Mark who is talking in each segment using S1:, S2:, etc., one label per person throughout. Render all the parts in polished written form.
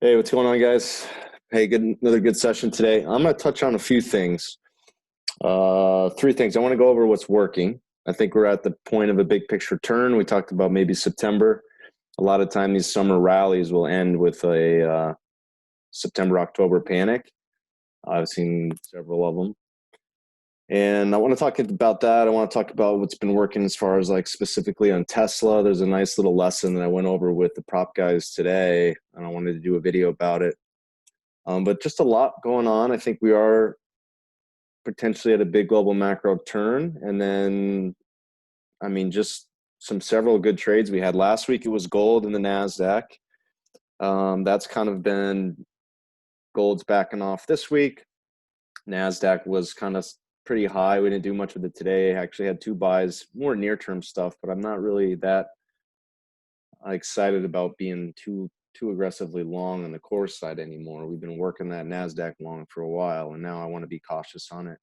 S1: Hey, what's going on, guys? Hey, another good session today. I'm going to touch on a few things. Three things. I want to go over what's working. I think we're at the point of a big picture turn. We talked about maybe September. A lot of time, these summer rallies will end with a September, October panic. I've seen several of them. And I want to talk about that. I want to talk about what's been working as far as like specifically on Tesla. There's a nice little lesson that I went over with the prop guys today, and I wanted to do a video about it. But just a lot going on. I think we are potentially at a big global macro turn. And then, I mean, just several good trades we had last week. It was gold in the NASDAQ. That's kind of been gold's backing off this week. NASDAQ was kind of pretty high. We didn't do much with it today. I actually had two buys, more near-term stuff, but I'm not really that excited about being too aggressively long on the core side anymore. We've been working that NASDAQ long for a while, and now I want to be cautious on it.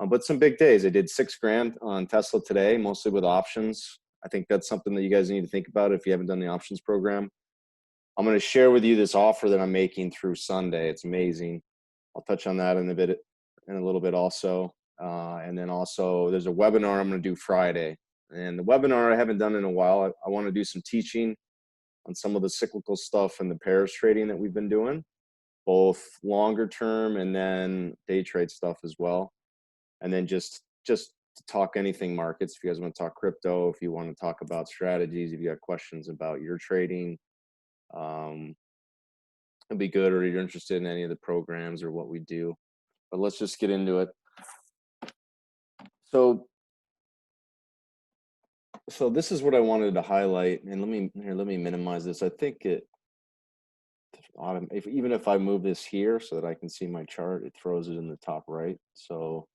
S1: But some big days. I did $6,000 on Tesla today, mostly with options. I think that's something that you guys need to think about if you haven't done the options program. I'm going to share with you this offer that I'm making through Sunday. It's amazing. I'll touch on that in a little bit also. And then also there's a webinar I'm going to do Friday. And the webinar I haven't done in a while. I want to do some teaching on some of the cyclical stuff and the pairs trading that we've been doing, both longer term and then day trade stuff as well. And then just to talk anything markets. If you guys want to talk crypto, if you want to talk about strategies, if you got questions about your trading, it'd be good, or you're interested in any of the programs or what we do. But let's just get into it. So this is what I wanted to highlight, and let me minimize this. I think even if I move this here so that I can see my chart, it throws it in the top right. So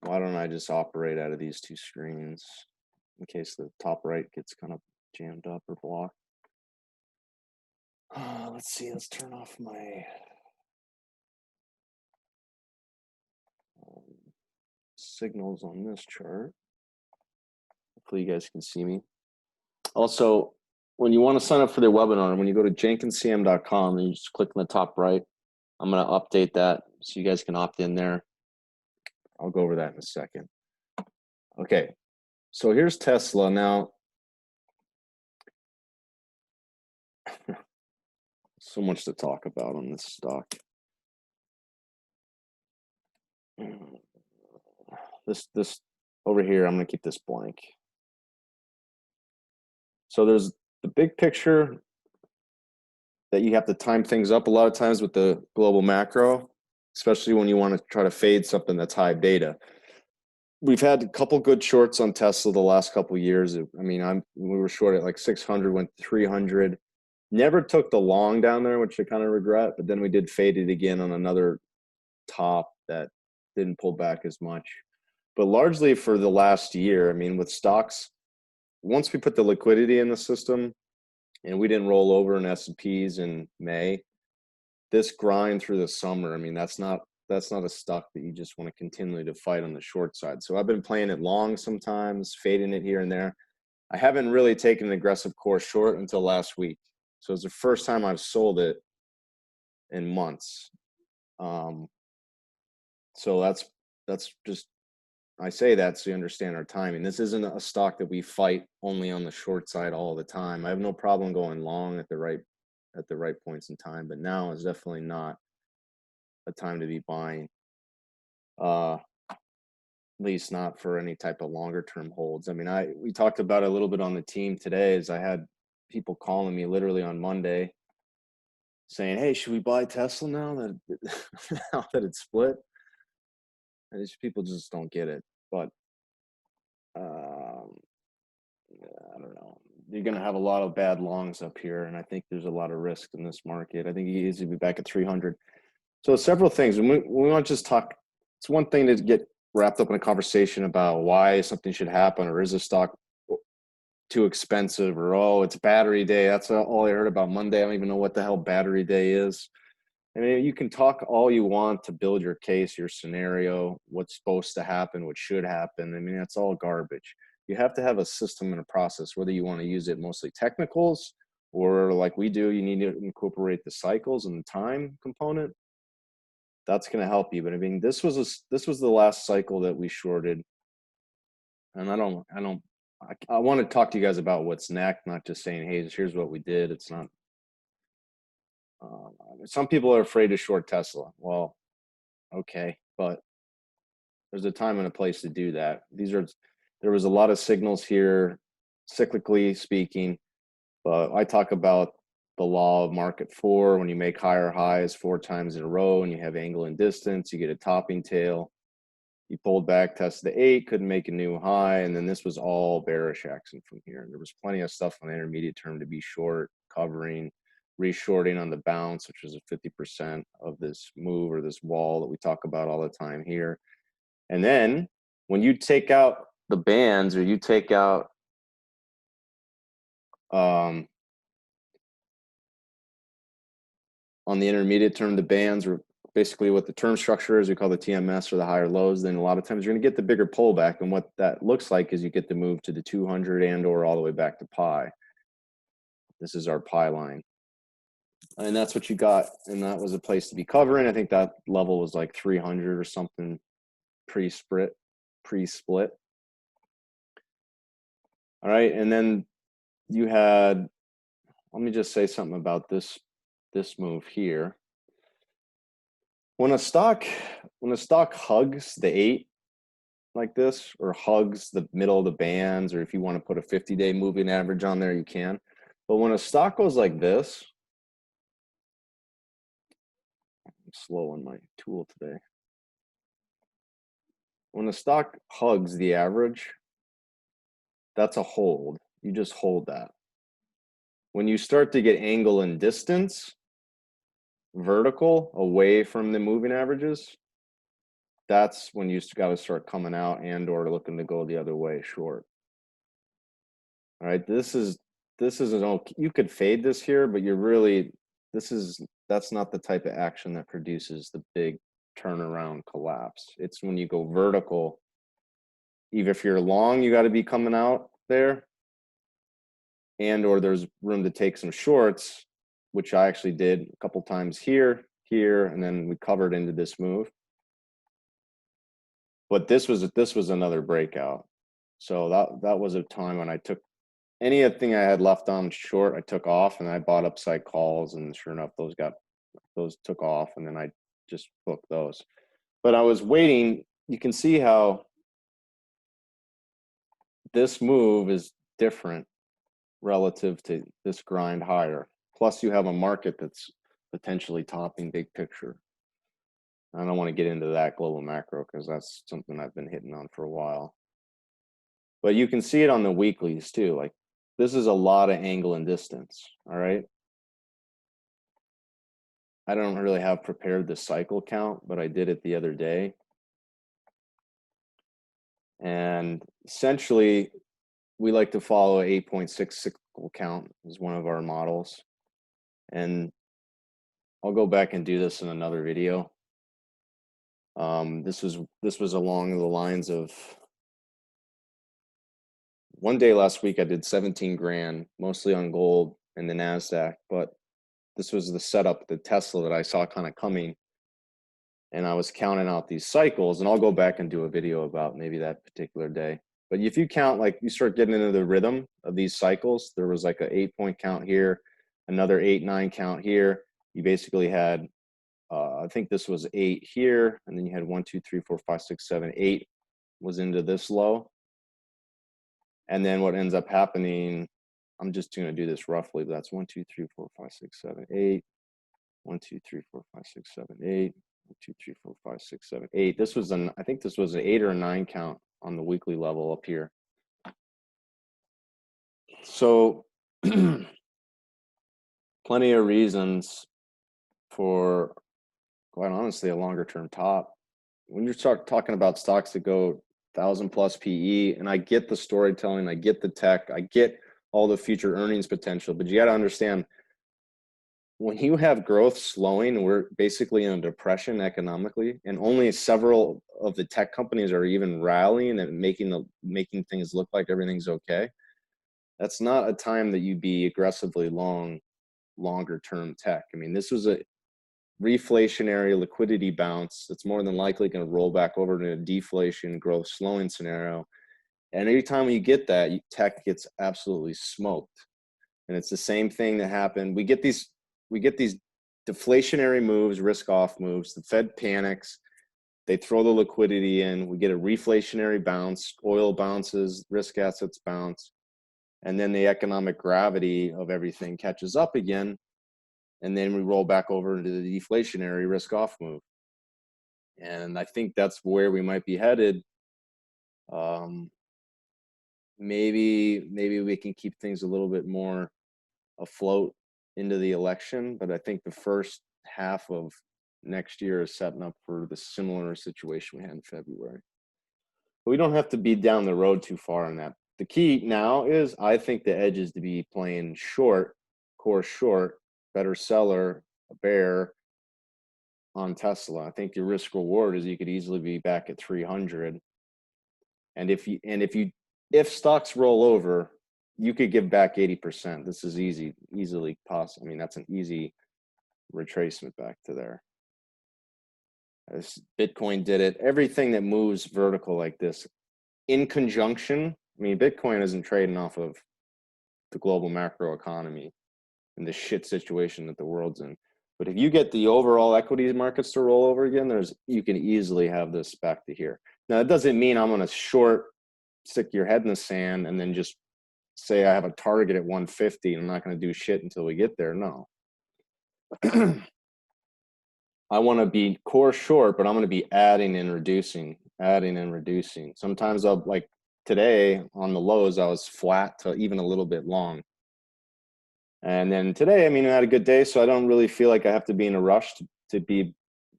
S1: why don't I just operate out of these two screens in case the top right gets kind of jammed up or blocked. Let's see, let's turn off my signals on this chart. Hopefully you guys can see me. Also, when you want to sign up for their webinar, when you go to jenkinscm.com and you just click on the top right, I'm going to update that so you guys can opt in there. I'll go over that in a second. Okay, so here's Tesla. Now, so much to talk about on this stock. This over here, I'm going to keep this blank. So there's the big picture that you have to time things up a lot of times with the global macro, especially when you want to try to fade something that's high beta. We've had a couple good shorts on Tesla the last couple of years. I mean, we were short at like 600, went 300. Never took the long down there, which I kind of regret. But then we did fade it again on another top that didn't pull back as much. But largely for the last year, I mean, with stocks, once we put the liquidity in the system and we didn't roll over in S&Ps in May, this grind through the summer, I mean, that's not a stock that you just want to continue to fight on the short side. So I've been playing it long sometimes, fading it here and there. I haven't really taken an aggressive course short until last week. So it's the first time I've sold it in months. So that's just, I say that so you understand our timing. This isn't a stock that we fight only on the short side all the time. I have no problem going long at the right points in time, but now is definitely not a time to be buying. At least not for any type of longer term holds. I mean, we talked about it a little bit on the team today, as I had people calling me literally on Monday saying, "Hey, should we buy Tesla now that now that it's split?" And these people just don't get it. But I don't know. You're going to have a lot of bad longs up here, and I think there's a lot of risk in this market. I think you easily be back at 300. So several things. We want to just talk. It's one thing to get wrapped up in a conversation about why something should happen, or is a stock too expensive, or oh, it's battery day. That's all I heard about Monday. I don't even know what the hell battery day is. I mean, you can talk all you want to build your case, your scenario, what's supposed to happen, what should happen. I mean, that's all garbage. You have to have a system and a process, whether you want to use it mostly technicals or like we do, you need to incorporate the cycles and the time component. That's going to help you. But I mean, this was the last cycle that we shorted, and I want to talk to you guys about what's next, not just saying, hey, here's what we did. It's not. Some people are afraid to short Tesla. Well, okay, but there's a time and a place to do that. There was a lot of signals here, cyclically speaking, but I talk about the law of market 4. When you make higher highs 4 times in a row and you have angle and distance, you get a topping tail. You pulled back, tested the 8, couldn't make a new high, and then this was all bearish action from here. There was plenty of stuff on the intermediate term to be short, covering, reshorting on the bounce, which was a 50% of this move or this wall that we talk about all the time here. And then when you take out the bands, or you take out on the intermediate term, the bands are basically what the term structure is. We call the TMS, or the higher lows. Then a lot of times you're going to get the bigger pullback, and what that looks like is you get the move to the 200 and or all the way back to pi. This is our pi line, and that's what you got, and that was a place to be covering. I think that level was like 300 or something pre-split. All right, and then you had, let me just say something about this move here. When a stock hugs the 8 like this, or hugs the middle of the bands, or if you want to put a 50-day moving average on there, you can. But when a stock goes like this, I'm slow on my tool today. When a stock hugs the average, that's a hold. You just hold that. When you start to get angle and distance, vertical, away from the moving averages, that's when you got to start coming out and or looking to go the other way short. All right, you could fade this here, but you're really, that's not the type of action that produces the big turnaround collapse. It's when you go vertical. Even if you're long, you got to be coming out there, and or there's room to take some shorts, which I actually did a couple times here, and then we covered into this move. But this was another breakout. So that was a time when I took anything I had left on short, I took off, and I bought upside calls, and sure enough, those took off, and then I just booked those. But I was waiting. You can see how this move is different relative to this grind higher. Plus, you have a market that's potentially topping big picture. I don't want to get into that global macro because that's something I've been hitting on for a while. But you can see it on the weeklies too. Like, this is a lot of angle and distance, all right? I don't really have prepared the cycle count, but I did it the other day. And essentially, we like to follow 8.6 cyclical count as one of our models. And I'll go back and do this in another video. This was along the lines of, one day last week I did 17 grand, mostly on gold and the NASDAQ, but this was the setup, the Tesla that I saw kind of coming. And I was counting out these cycles, and I'll go back and do a video about maybe that particular day. But if you count, like, you start getting into the rhythm of these cycles, there was like a 8-point count here, another 8-9 count here. You basically had, I think this was 8 here, and then you had 1, 2, 3, 4, 5, 6, 7, 8 was into this low. And then what ends up happening, I'm just going to do this roughly, but that's 1, 2, 3, 4, 5, 6, 7, 8. 1, 2, 3, 4, 5, 6, 7, 8. 1, 2, 3, 4, 5, 6, 7, 8. This was I think this was an 8 or a 9 count on the weekly level up here. So plenty of reasons for, quite honestly, a longer term top. When you start talking about stocks that go 1,000+ PE, and I get the storytelling, I get the tech, I get all the future earnings potential, but you got to understand, when you have growth slowing, we're basically in a depression economically, and only several of the tech companies are even rallying and making things look like everything's okay. that's not a time that you'd be aggressively longer term tech. I mean, this was a reflationary liquidity bounce that's more than likely going to roll back over to a deflation growth slowing scenario. And anytime you get that, tech gets absolutely smoked. And it's the same thing that happened. We get these deflationary moves, risk off moves. The Fed panics. They throw the liquidity in. We get a reflationary bounce. Oil bounces, risk assets bounce. And then the economic gravity of everything catches up again. And then we roll back over into the deflationary risk off move. And I think that's where we might be headed. Maybe we can keep things a little bit more afloat into the election, but I think the first half of next year is setting up for the similar situation we had in February. But we don't have to be down the road too far on that. The key now is, I think the edge is to be playing short, core short, better seller, a bear on Tesla. I think your risk reward is you could easily be back at 300. And if stocks roll over, you could give back 80%. This is easily possible. I mean, that's an easy retracement back to there. As Bitcoin did it. Everything that moves vertical like this, in conjunction, I mean, Bitcoin isn't trading off of the global macro economy and the shit situation that the world's in. But if you get the overall equity markets to roll over again, you can easily have this back to here. Now, that doesn't mean I'm going to stick your head in the sand and then just say I have a target at 150 and I'm not going to do shit until we get there. No. I want to be core short, but I'm going to be adding and reducing. Sometimes I'll, like today on the lows, I was flat to even a little bit long. And then today, I mean, I had a good day, so I don't really feel like I have to be in a rush to be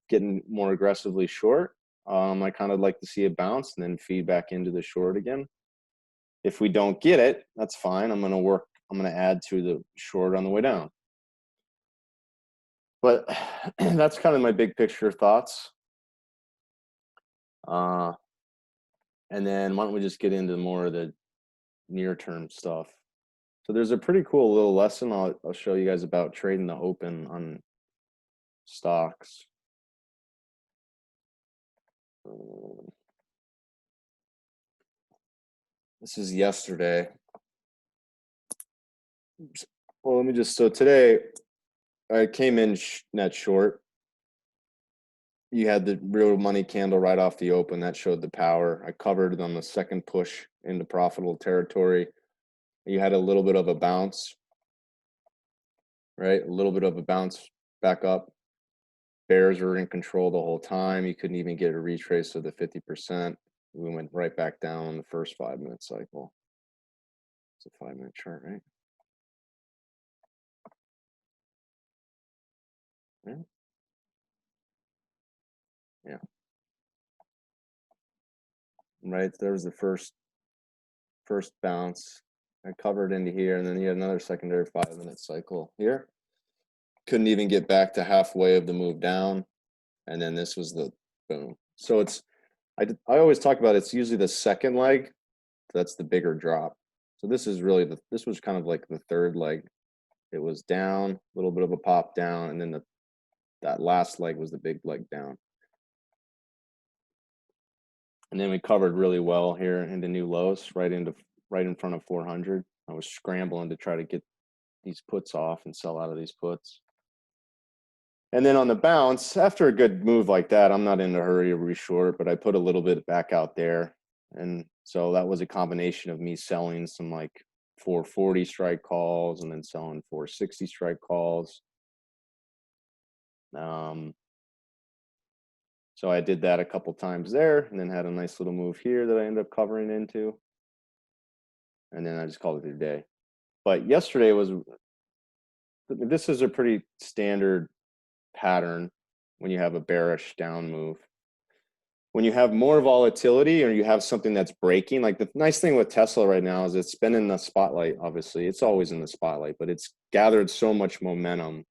S1: getting more aggressively short. I kind of like to see a bounce and then feed back into the short again. If we don't get it, that's fine. I'm going to add to the short on the way down. But that's kind of my big picture thoughts. And then why don't we just get into more of the near term stuff. So there's a pretty cool little lesson I'll show you guys about trading the open on stocks. This is yesterday. Well, so today I came in net short. You had the real money candle right off the open. That showed the power. I covered on the second push into profitable territory. You had a little bit of a bounce, right? A little bit of a bounce back up. Bears were in control the whole time. You couldn't even get a retrace of the 50%. We went right back down on the first 5-minute cycle. It's a 5-minute chart, right? Yeah. Right, there's the first bounce. I covered into here, and then you had another secondary 5-minute cycle here. Couldn't even get back to halfway of the move down, and then this was the boom. So I always talk about it's usually the second leg that's the bigger drop. So this was kind of like the third leg. It was down, a little bit of a pop down, and then that last leg was the big leg down. And then we covered really well here into new lows, right in front of 400. I was scrambling to try to get these puts off and sell out of these puts. And then on the bounce, after a good move like that, I'm not in a hurry to reshort, but I put a little bit back out there. And so that was a combination of me selling some like 440 strike calls and then selling 460 strike calls. So I did that a couple times there and then had a nice little move here that I ended up covering into. And then I just called it a day. But yesterday this is a pretty standard pattern when you have a bearish down move. When you have more volatility or you have something that's breaking, like the nice thing with Tesla right now is it's been in the spotlight, obviously. It's always in the spotlight, but it's gathered so much momentum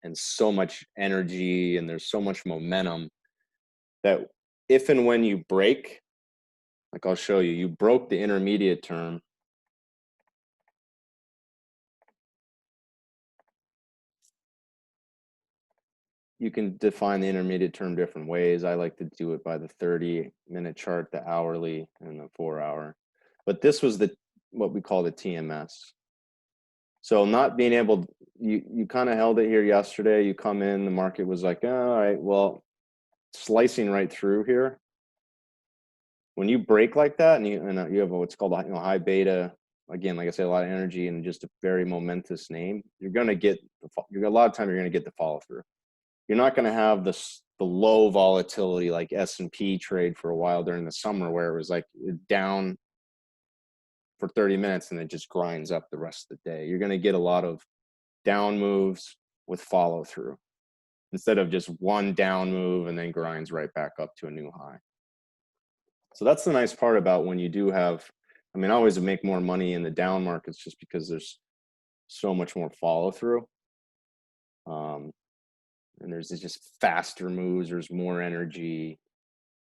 S1: and so much energy, and there's so much momentum that if and when you break, like I'll show you, you broke the intermediate term you can define the intermediate term different ways. I like to do it by the 30-minute chart, the hourly, and the 4-hour. But this was what we call the TMS. So not being able, you kind of held it here yesterday. You come in, the market was like, oh, all right, well, slicing right through here. When you break like that, and you have what's called a high beta, again, like I said, a lot of energy and just a very momentous name, you're going to get a lot of time you're going to get the follow through. You're not going to have the low volatility like S&P trade for a while during the summer where it was like down for 30 minutes and it just grinds up the rest of the day. You're going to get a lot of down moves with follow through instead of just one down move and then grinds right back up to a new high. So that's the nice part about when you do have, I mean, I always make more money in the down markets just because there's so much more follow through. And there's just faster moves, there's more energy.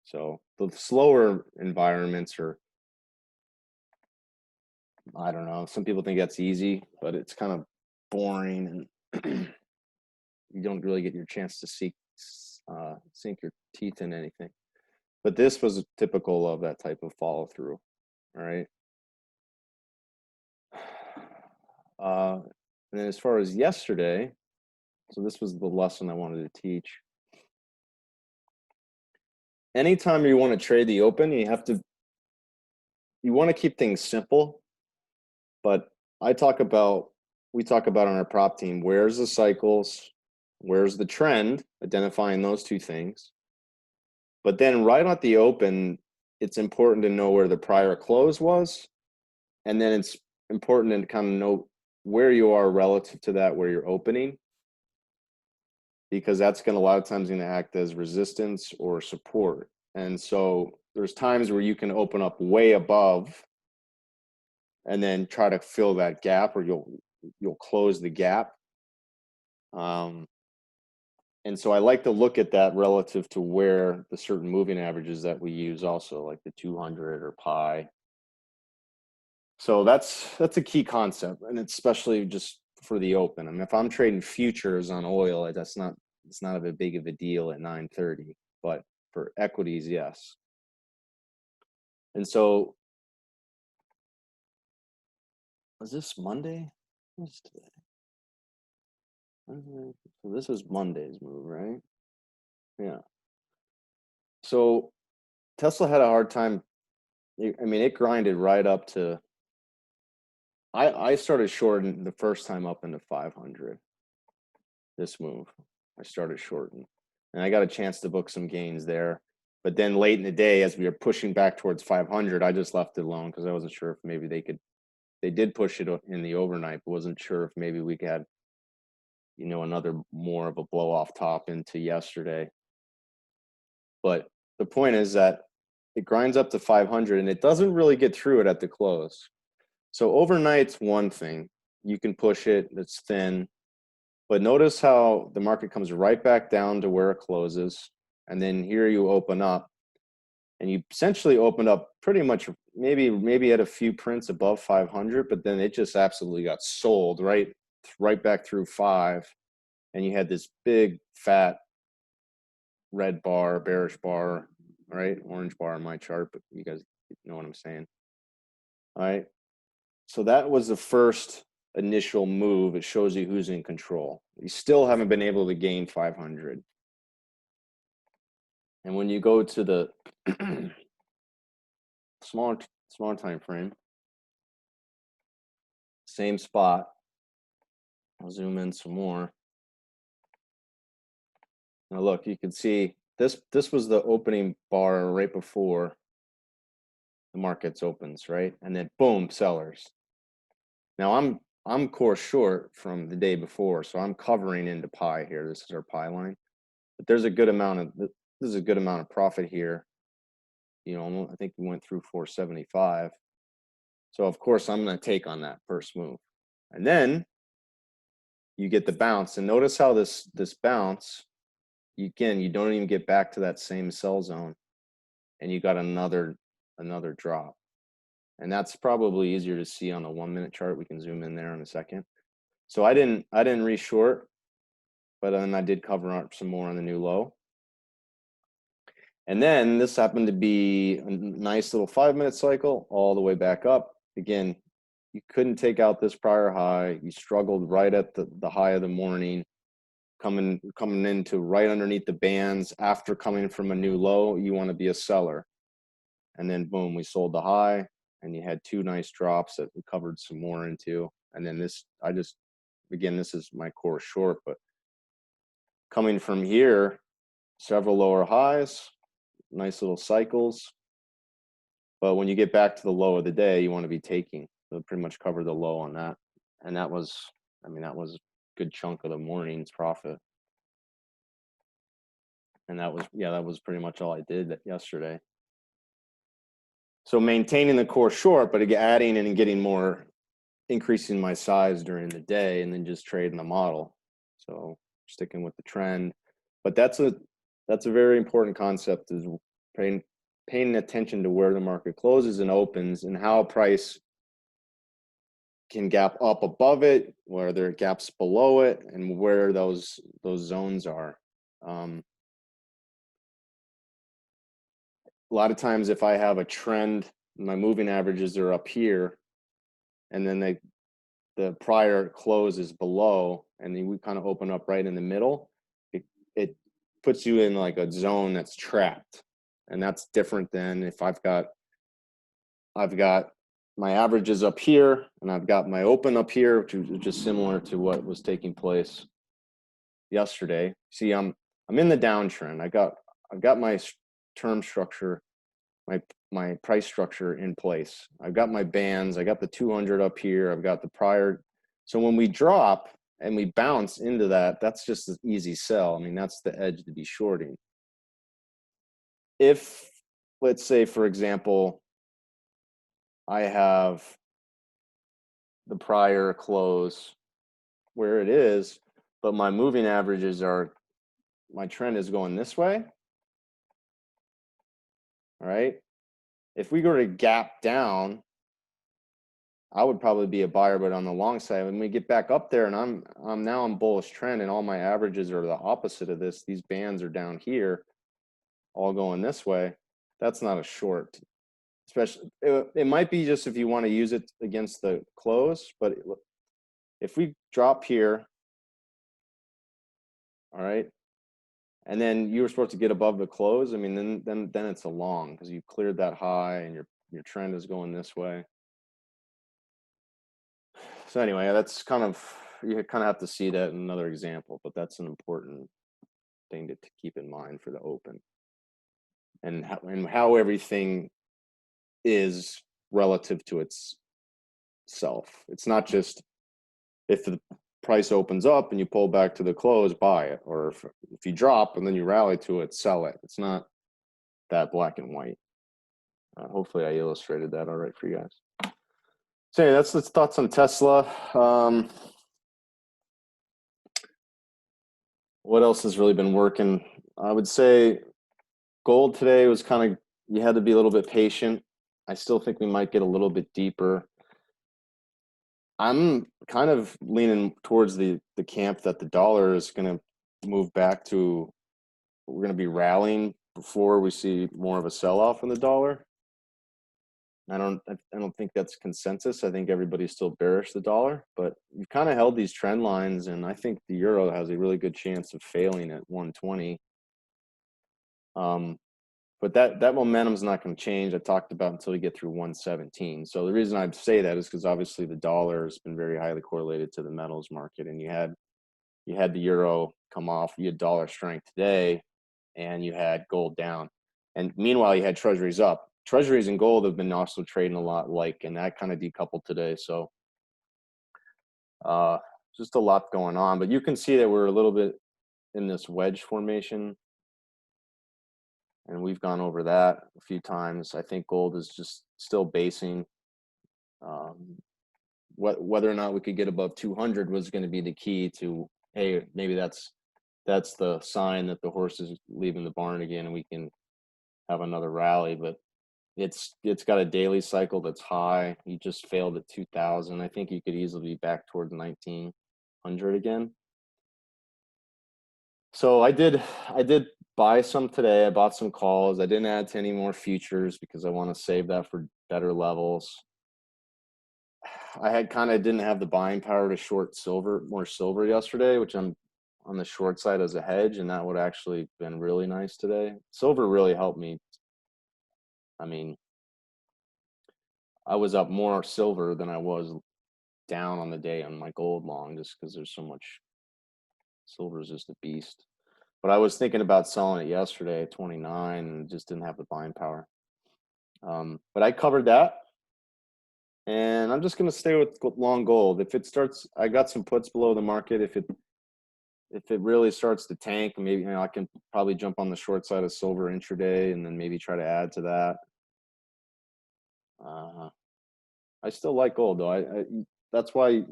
S1: So the slower environments are, I don't know, some people think that's easy, but it's kind of boring and you don't really get your chance to sink your teeth in anything. But this was typical of that type of follow through. All right. And then as far as yesterday, so this was the lesson I wanted to teach. Anytime you want to trade the open, you want to keep things simple. But we talk about on our prop team, where's the cycles, where's the trend, identifying those two things. But then right at the open, it's important to know where the prior close was. And then it's important to kind of know where you are relative to that, where you're opening, because that's going to a lot of times going to act as resistance or support. And so there's times where you can open up way above and then try to fill that gap, or you'll close the gap. And so I like to look at that relative to where the certain moving averages that we use also, like the 200 or pi. So that's a key concept, and it's especially just for the open. I mean, if I'm trading futures on oil, it's not a big of a deal at 9:30, but for equities, yes. And so, was this Monday? What's today? So this is Monday's move, right? Yeah. So Tesla had a hard time. I mean, it grinded right up to. I started shorting the first time up into 500. This move, I started shorting, and I got a chance to book some gains there. But then late in the day, as we were pushing back towards 500, I just left it alone because I wasn't sure if maybe they did push it in the overnight, but wasn't sure if maybe we had, another more of a blow off top into yesterday. But the point is that it grinds up to 500 and it doesn't really get through it at the close. So overnight's one thing. You can push it, it's thin. But notice how the market comes right back down to where it closes. And then here you open up. And you essentially opened up pretty much maybe at a few prints above 500, but then it just absolutely got sold right back through 5. And you had this big, fat red bar, bearish bar, right? Orange bar on my chart, but you guys know what I'm saying. All right. So that was the first initial move. It shows you who's in control. You still haven't been able to gain 500. And when you go to the smaller time frame, same spot. I'll zoom in some more. Now look, you can see this was the opening bar right before the markets opens, right? And then boom, sellers. Now I'm course short from the day before, so I'm covering into pi here. This is our pi line. But there's a good amount of profit here. I think we went through 475. So of course I'm going to take on that first move. And then you get the bounce, and notice how this bounce, you don't even get back to that same sell zone, and you got another drop. And that's probably easier to see on a 1-minute chart. We can zoom in there in a second. So I didn't reshort. but then I did cover up some more on the new low. And then this happened to be a nice little 5-minute cycle all the way back up. Again, you couldn't take out this prior high. You struggled right at the high of the morning, coming into right underneath the bands. After coming from a new low, you want to be a seller. And then boom, we sold the high, and you had 2 nice drops that we covered some more into. And then this, again, this is my core short, but coming from here, several lower highs, nice little cycles. But when you get back to the low of the day, you want to be taking. So pretty much cover the low on that. And that was, that was a good chunk of the morning's profit. And that was pretty much all I did yesterday. So maintaining the core short, but adding and getting more, increasing my size during the day, and then just trading the model. So sticking with the trend. But that's a very important concept, is paying attention to where the market closes and opens, and how price can gap up above it, where there are gaps below it, and where those zones are. A lot of times, if I have a trend, my moving averages are up here, and then the prior close is below, and then we kind of open up right in the middle, it puts you in like a zone that's trapped. And that's different than if I've got my averages up here, and I've got my open up here, which is just similar to what was taking place yesterday. See, I'm in the downtrend. I've got my term structure, my price structure in place. I've got my bands. I got the 200 up here. I've got the prior. So when we drop and we bounce into that, that's just an easy sell. That's the edge to be shorting. If, let's say, for example, I have the prior close where it is, but my moving averages my trend is going this way. All right. If we go to gap down, I would probably be a buyer, but on the long side, when we get back up there, and I'm now on bullish trend, and all my averages are the opposite of this. These bands are down here, all going this way. That's not a short. Especially, it might be just if you want to use it against the close, but if we drop here, all right, and then you were supposed to get above the close, then it's a long, because you cleared that high, and your trend is going this way. So anyway, that's you kind of have to see that in another example, but that's an important thing to keep in mind for the open, and how everything is relative to itself. It's not just if the price opens up and you pull back to the close, buy it, or if you drop and then you rally to it, sell it. It's not that black and white. Hopefully I illustrated that all right for you guys. So yeah, that's thoughts on Tesla. What else has really been working? I would say gold today was you had to be a little bit patient. I still think we might get a little bit deeper. I'm kind of leaning towards the camp that the dollar is going to move back to, we're going to be rallying before we see more of a sell-off in the dollar. I don't think that's consensus. I think everybody's still bearish the dollar, but we've kind of held these trend lines, and I think the euro has a really good chance of failing at 120. But that momentum is not going to change. I talked about until we get through 117. So the reason I say that is because obviously the dollar has been very highly correlated to the metals market, and you had the euro come off, you had dollar strength today, and you had gold down, and meanwhile you had treasuries up. Treasuries and gold have been also trading a lot and that kind of decoupled today. So just a lot going on, but you can see that we're a little bit in this wedge formation, and we've gone over that a few times. I think gold is just still basing. Whether or not we could get above 200 was going to be the key to, hey, maybe that's the sign that the horse is leaving the barn again, and we can have another rally. But it's got a daily cycle that's high. You just failed at 2000. I think you could easily be back towards 1900 again. So I did buy some today. I bought some calls. I didn't add to any more futures because I want to save that for better levels. I had kind of didn't have the buying power to short more silver yesterday, which I'm on the short side as a hedge, and that would actually been really nice today. Silver really helped me. I mean, I was up more silver than I was down on the day on my gold long, just because there's so much. Silver is just a beast. But I was thinking about selling it yesterday at 29 and just didn't have the buying power. But I covered that, and I'm just going to stay with long gold. If it starts, I got some puts below the market. If it really starts to tank, maybe I can probably jump on the short side of silver intraday and then maybe try to add to that. I still like gold though. That's why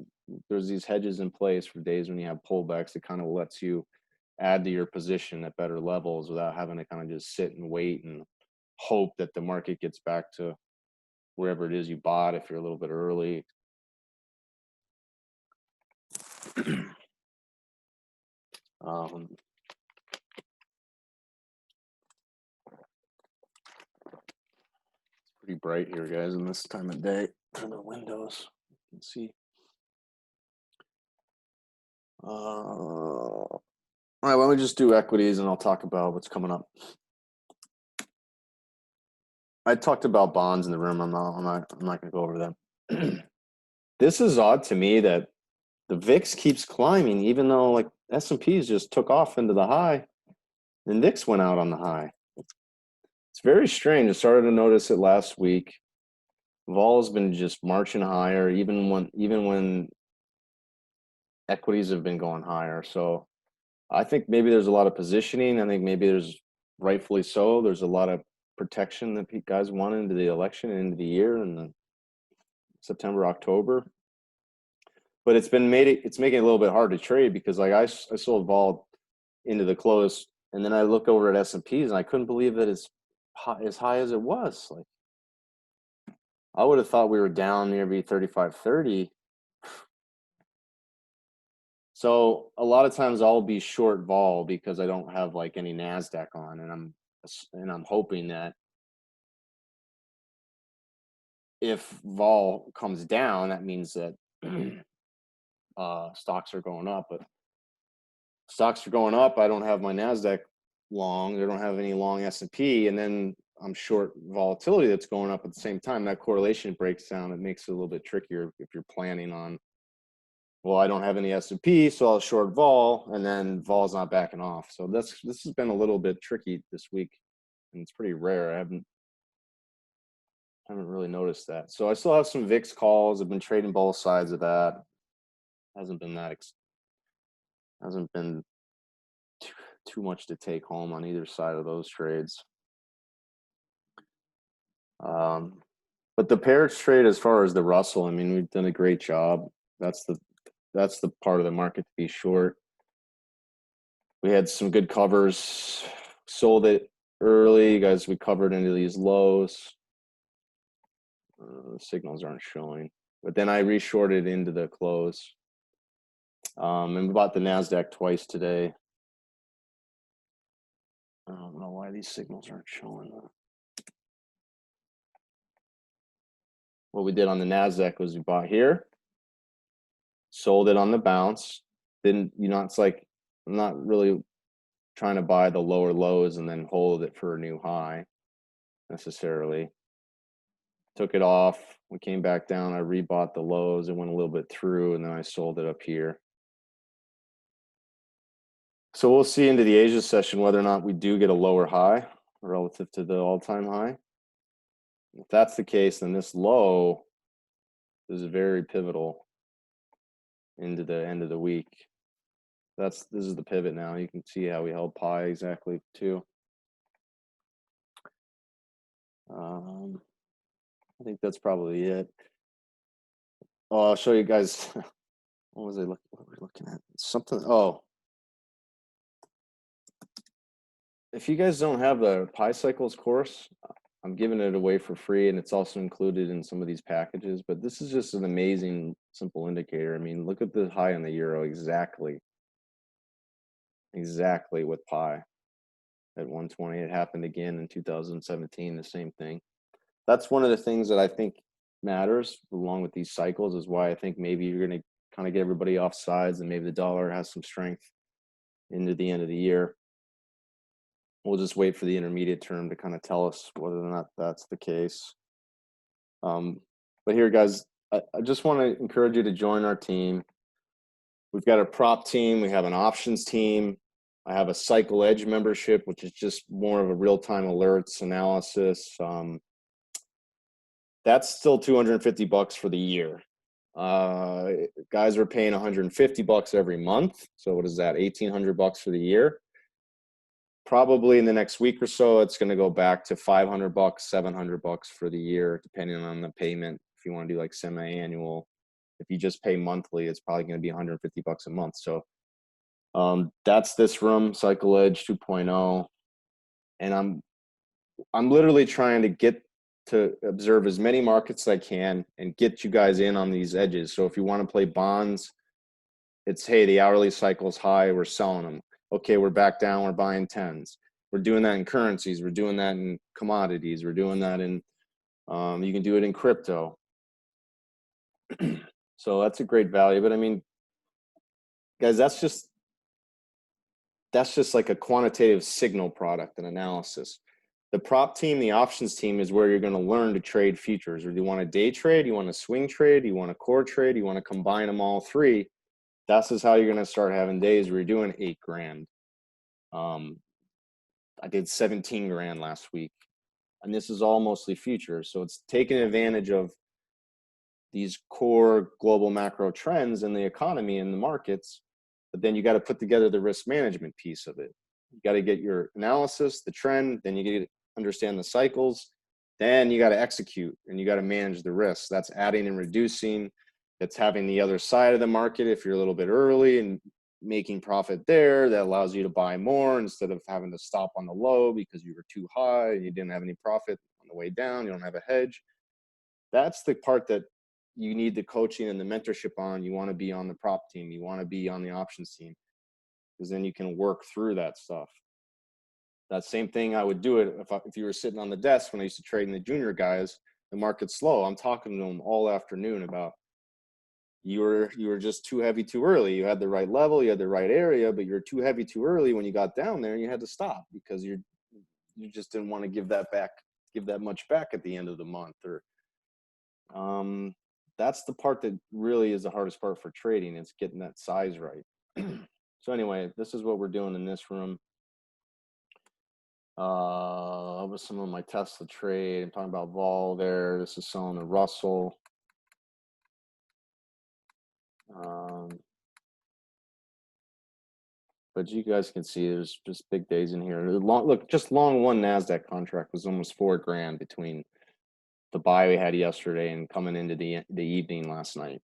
S1: there's these hedges in place for days when you have pullbacks. It kind of lets you add to your position at better levels without having to kind of just sit and wait and hope that the market gets back to wherever it is you bought if you're a little bit early. It's pretty bright here, guys, in this time of day. Turn the windows. You can see. All right, why don't we just do equities and I'll talk about what's coming up. I talked about bonds in the room. I'm not going to go over them. This is odd to me that the VIX keeps climbing, even though like S&Ps just took off into the high, and VIX went out on the high. It's very strange. I started to notice it last week. Vol has been just marching higher, even when equities have been going higher. So I think maybe there's a lot of positioning. I think maybe there's rightfully so. There's a lot of protection that guys want into the election and into the year and the September, October. But it's making it a little bit hard to trade because like I sold vol into the close, and then I look over at S&Ps and I couldn't believe that it's as high as it was. Like I would have thought we were down maybe 35-30. So a lot of times I'll be short vol because I don't have like any NASDAQ on, and I'm hoping that if vol comes down, that means that stocks are going up. But stocks are going up. I don't have my NASDAQ long. I don't have any long S&P, and then I'm short volatility that's going up at the same time. That correlation breaks down. It makes it a little bit trickier if you're planning on, well, I don't have any S&P, so I'll short vol, and then vol's not backing off. So this has been a little bit tricky this week, and it's pretty rare. I haven't really noticed that. So I still have some VIX calls. I've been trading both sides of that. Hasn't been too much to take home on either side of those trades. But the pairs trade, as far as the Russell, I mean, we've done a great job. That's the part of the market to be short. We had some good covers, sold it early, guys. We covered into these lows. The signals aren't showing, but then I reshorted into the close. And we bought the NASDAQ twice today. I don't know why these signals aren't showing. What we did on the NASDAQ was we bought here, sold it on the bounce. It's like I'm not really trying to buy the lower lows and then hold it for a new high necessarily. Took it off. We came back down. I rebought the lows. It went a little bit through, and then I sold it up here. So we'll see into the Asia session whether or not we do get a lower high relative to the all-time high. If that's the case, then this low is very pivotal into the end of the week. This is the pivot now. You can see how we held pi exactly too. I think that's probably it. Oh, I'll show you guys. What was I looking? What were we looking at? Something. Oh, if you guys don't have the Pi Cycles course, I'm giving it away for free, and it's also included in some of these packages. But this is just an amazing, simple indicator. I mean, look at the high on the euro exactly. exactly with pi at 120. It happened again in 2017, the same thing. That's one of the things that I think matters along with these cycles, is why I think maybe you're going to kind of get everybody off sides, and maybe the dollar has some strength into the end of the year. We'll just wait for the intermediate term to kind of tell us whether or not that's the case. But here, guys, I just want to encourage you to join our team. We've got a prop team. We have an options team. I have a cycle edge membership, which is just more of a real-time alerts analysis. That's still $250 for the year. Guys are paying $150 every month. So what is that? $1,800 for the year. Probably in the next week or so, it's going to go back to $500, $700 for the year, depending on the payment. If you want to do like semi-annual, if you just pay monthly, it's probably going to be $150 a month. So that's this room, Cycle Edge 2.0. And I'm literally trying to get to observe as many markets as I can and get you guys in on these edges. So if you want to play bonds, it's, hey, the hourly cycle's high, we're selling them. Okay, we're back down, we're buying tens. We're doing that in currencies, we're doing that in commodities, we're doing that in, you can do it in crypto. So that's a great value. But I mean, guys, that's just like a quantitative signal product and analysis. The prop team, the options team, is where you're going to learn to trade futures. Or do you want to day trade? You want to swing trade? You want to core trade? You want to combine them all three? That's just how you're going to start having days where you're doing $8,000. I did 17 grand last week, and this is all mostly futures. So it's taking advantage of these core global macro trends in the economy and the markets, but then you got to put together the risk management piece of it. You got to get your analysis, the trend, then you get to understand the cycles, then you got to execute and you got to manage the risks. That's adding and reducing. It's having the other side of the market if you're a little bit early and making profit there. That allows you to buy more instead of having to stop on the low because you were too high and you didn't have any profit on the way down. You don't have a hedge. That's the part that you need the coaching and the mentorship on. You want to be on the prop team. You want to be on the options team, because then you can work through that stuff. That same thing, I would do it if you were sitting on the desk when I used to trade in the junior guys. The market's slow. I'm talking to them all afternoon about you were just too heavy too early. You had the right level, you had the right area, but you're too heavy too early when you got down there, and you had to stop because you just didn't want to give that much back at the end of the month. Or that's the part that really is the hardest part for trading. It's getting that size right. So anyway, this is what we're doing in this room. With some of my Tesla trade, I'm talking about vol there. This is selling the Russell. But you guys can see there's just big days in here. Look, just long one NASDAQ contract was almost $4,000 between the buy we had yesterday and coming into the evening last night.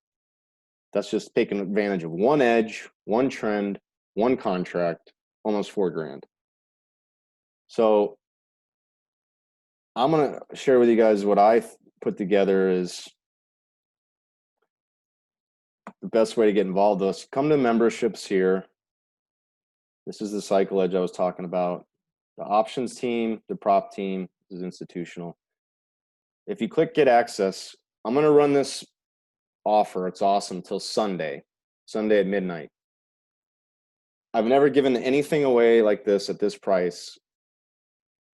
S1: That's just taking advantage of one edge, one trend, one contract, almost $4,000. So I'm going to share with you guys what I put together is the best way to get involved with us. Come to memberships here. This is the cycle edge I was talking about. The options team, the prop team is institutional. If you click get access, I'm going to run this offer. It's awesome till Sunday at midnight. I've never given anything away like this at this price.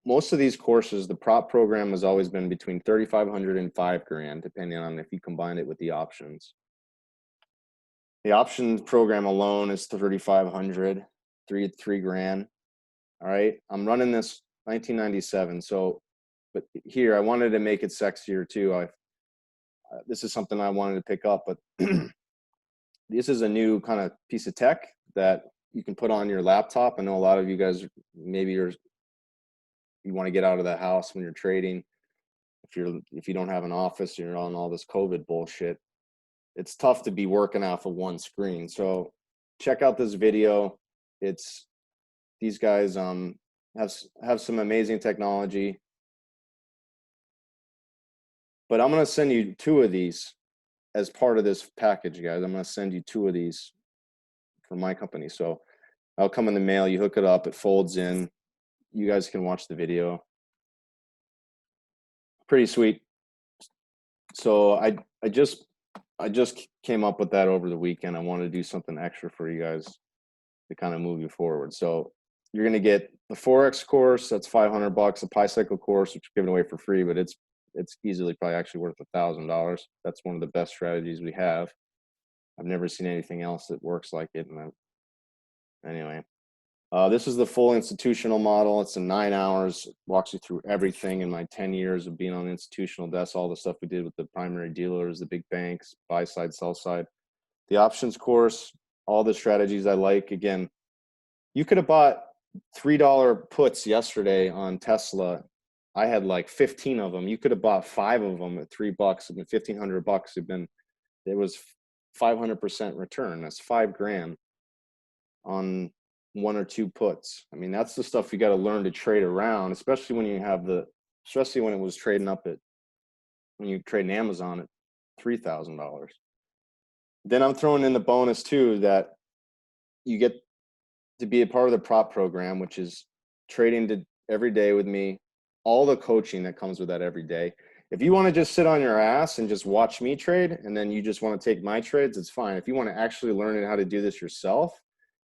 S1: Most of these courses, the prop program has always been between $3,500 and $5,000, depending on if you combine it with the options. The options program alone is $3,500, $3,000. All right, I'm running this 1997. So, but here I wanted to make it sexier too. This is something I wanted to pick up, but this is a new kind of piece of tech that you can put on your laptop. I know a lot of you guys, maybe you want to get out of the house when you're trading. If you don't have an office, you're on all this COVID bullshit. It's tough to be working off of one screen. So check out this video. These guys have some amazing technology. But I'm going to send you 2 of these as part of this package, guys. I'm going to send you 2 of these from my company. So I'll come in the mail. You hook it up. It folds in. You guys can watch the video. Pretty sweet. So I just came up with that over the weekend. I want to do something extra for you guys to kind of move you forward. So you're going to get the Forex course. That's $500. The Pi Cycle course, which is given away for free, but it's easily probably actually worth $1,000. That's one of the best strategies we have. I've never seen anything else that works like it. And anyway, this is the full institutional model. It's in 9 hours. It walks you through everything in my 10 years of being on institutional desks, all the stuff we did with the primary dealers, the big banks, buy side, sell side. The options course, all the strategies I like. Again, you could have bought $3 puts yesterday on Tesla. I had like 15 of them. You could have bought 5 of them at $3. I mean, $1,500. It was 500% return. That's $5,000 on 1 or 2 puts. I mean, that's the stuff you got to learn to trade around, especially when you have especially when it was trading up when you trade in Amazon at $3,000. Then I'm throwing in the bonus too, that you get to be a part of the prop program, which is trading every day with me, all the coaching that comes with that every day. If you want to just sit on your ass and just watch me trade, and then you just want to take my trades, it's fine. If you want to actually learn how to do this yourself,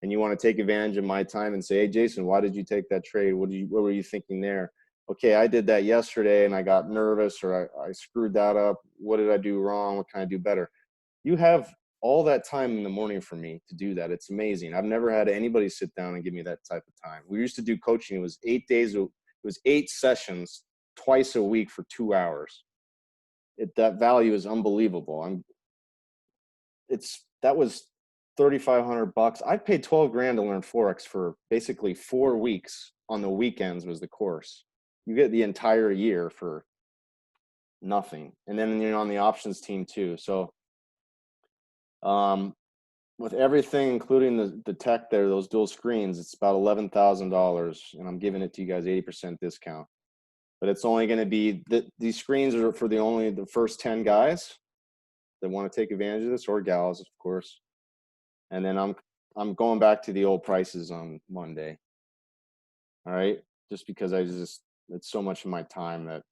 S1: and you want to take advantage of my time and say, hey, Jason, why did you take that trade? What were you thinking there? Okay, I did that yesterday and I got nervous, or I screwed that up. What did I do wrong? What can I do better? You have all that time in the morning for me to do that. It's amazing. I've never had anybody sit down and give me that type of time. We used to do coaching. It was 8 days. It was 8 sessions twice a week for 2 hours. That value is unbelievable. That was $3,500. I paid $12,000 to learn Forex for basically 4 weeks. On the weekends was the course. You get the entire year for nothing. And then you're on the options team too. So with everything, including the tech there, those dual screens, it's about $11,000, and I'm giving it to you guys 80% discount. But it's only going to be these screens are for only the first 10 guys that want to take advantage of this, or gals, of course. And then I'm going back to the old prices on Monday. All right, just because it's so much of my time that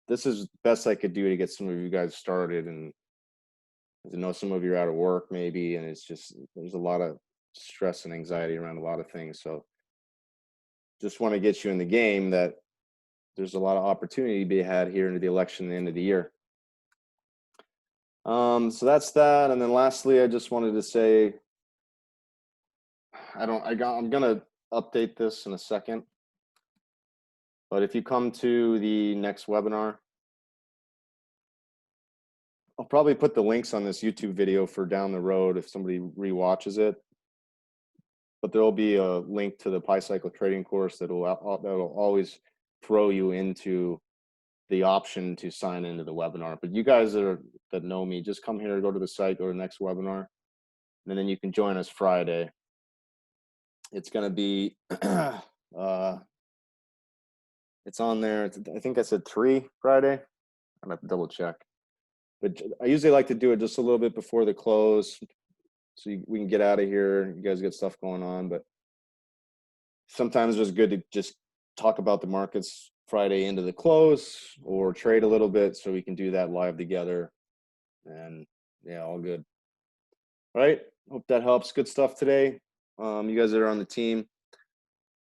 S1: this is the best I could do to get some of you guys started. And I know some of you are out of work maybe, and there's a lot of stress and anxiety around a lot of things. So just want to get you in the game that there's a lot of opportunity to be had here into the election at the end of the year. So that's that. And then lastly, I just wanted to say, I'm gonna update this in a second. But if you come to the next webinar, I'll probably put the links on this YouTube video for down the road if somebody rewatches it. But there'll be a link to the Pi Cycle trading course that'll always throw you into the option to sign into the webinar. But you guys that know me, just come here, go to the site, go to the next webinar, and then you can join us Friday. It's going to be, it's on there. I think I said 3 Friday. I'm going to have to double check. But I usually like to do it just a little bit before the close, so we can get out of here. You guys get stuff going on, but sometimes it's good to just talk about the markets Friday into the close, or trade a little bit, so we can do that live together. And yeah, all good. All right, hope that helps. Good stuff today. You guys that are on the team,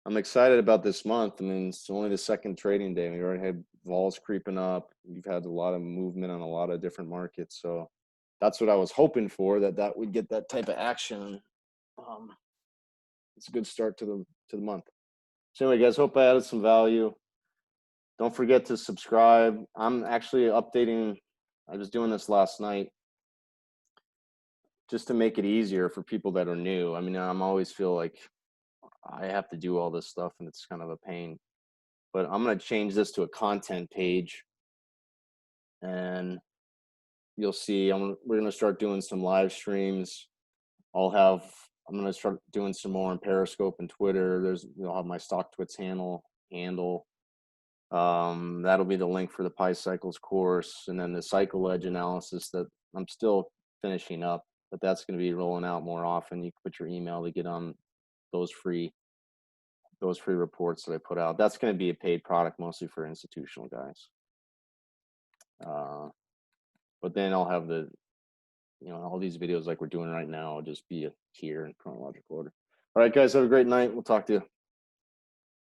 S1: I'm excited about this month. I mean, it's only the second trading day. We already had vols creeping up. We've had a lot of movement on a lot of different markets. So that's what I was hoping for, that would get that type of action. It's a good start to the month. So anyway, guys, hope I added some value. Don't forget to subscribe. I'm actually updating. I was doing this last night just to make it easier for people that are new. I mean, I'm always feel like I have to do all this stuff, and it's kind of a pain. But I'm going to change this to a content page, and you'll see we're going to start doing some live streams. I'm going to start doing some more on Periscope and Twitter. You'll have my StockTwits handle. That'll be the link for the Pi Cycles course, and then the Cycle Edge analysis that I'm still finishing up. but that's going to be rolling out more often. You can put your email to get on those free reports that I put out. That's going to be a paid product mostly for institutional guys. But then I'll have the, all these videos like we're doing right now will just be here in chronological order. All right, guys, have a great night. We'll talk to you.